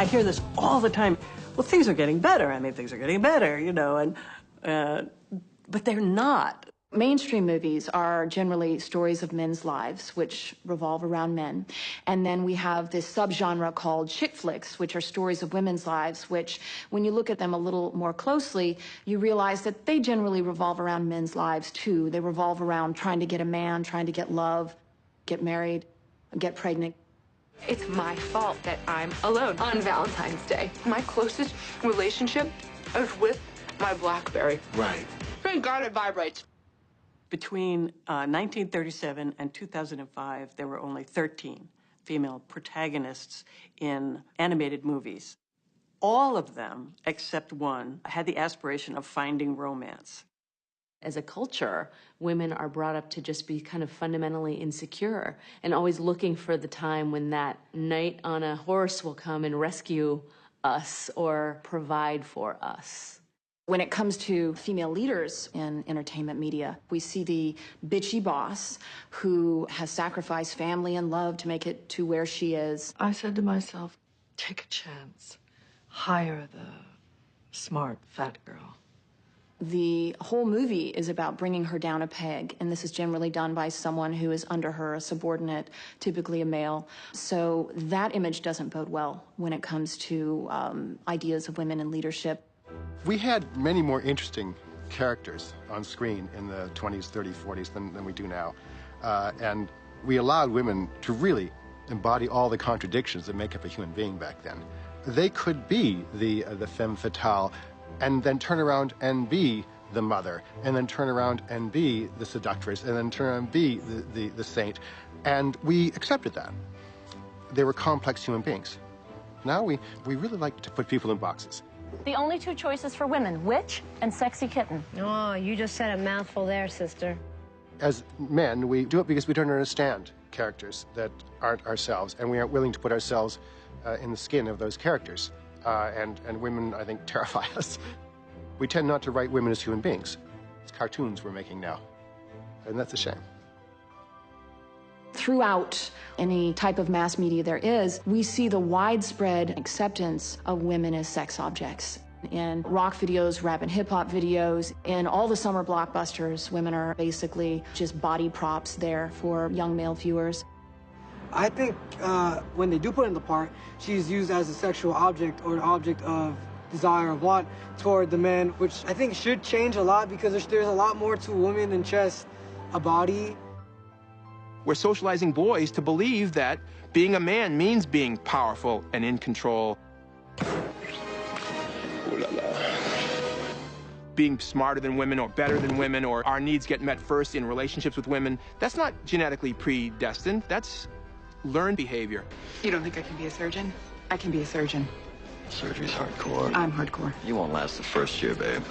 I hear this all the time. Well, things are getting better. I mean, things are getting better, you know, but they're not. Mainstream movies are generally stories of men's lives, which revolve around men. And then we have this subgenre called chick flicks, which are stories of women's lives, which, when you look at them a little more closely, you realize that they generally revolve around men's lives, too. They revolve around trying to get a man, trying to get love, get married, get pregnant. It's my fault that I'm alone on Valentine's Day. My closest relationship is with my BlackBerry. Right. Thank God it vibrates. Between 1937 and 2005, there were only 13 female protagonists in animated movies. All of them, except one, had the aspiration of finding romance. As a culture, women are brought up to just be kind of fundamentally insecure and always looking for the time when that knight on a horse will come and rescue us or provide for us. When it comes to female leaders in entertainment media, we see the bitchy boss who has sacrificed family and love to make it to where she is. I said to myself, take a chance. Hire the smart fat girl. The whole movie is about bringing her down a peg, and this is generally done by someone who is under her, a subordinate, typically a male. So that image doesn't bode well when it comes to ideas of women in leadership. We had many more interesting characters on screen in the 20s, 30s, 40s than we do now. And we allowed women to really embody all the contradictions that make up a human being back then. They could be the femme fatale and then turn around and be the mother, and then turn around and be the seductress, and then turn around and be the saint. And we accepted that. They were complex human beings. Now we really like to put people in boxes. The only two choices for women, witch and sexy kitten. Oh, you just said a mouthful there, sister. As men, we do it because we don't understand characters that aren't ourselves, and we aren't willing to put ourselves in the skin of those characters. And women, I think, terrify us. We tend not to write women as human beings. It's cartoons we're making now, and that's a shame. Throughout any type of mass media there is, we see the widespread acceptance of women as sex objects. In rock videos, rap and hip-hop videos, in all the summer blockbusters, women are basically just body props there for young male viewers. I think when they do put in the part, she's used as a sexual object or an object of desire or want toward the men, which I think should change a lot because there's a lot more to a woman than just a body. We're socializing boys to believe that being a man means being powerful and in control. Ooh la la. Being smarter than women or better than women, or our needs get met first in relationships with women. That's not genetically predestined. That's learned behavior. You don't think I can be a surgeon? I can be a surgeon. Surgery's hardcore. I'm hardcore. You won't last the first year, babe.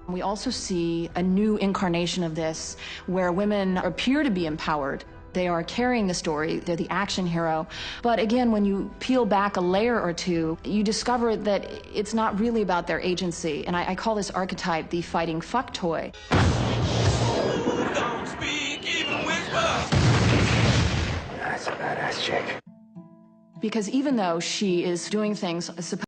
We also see a new incarnation of this, where women appear to be empowered. They are carrying the story, they're the action hero. But again, when you peel back a layer or two, you discover that it's not really about their agency. And I call this archetype the fighting fuck toy. Don't speak, even whisper. That's a badass chick. Because even though she is doing things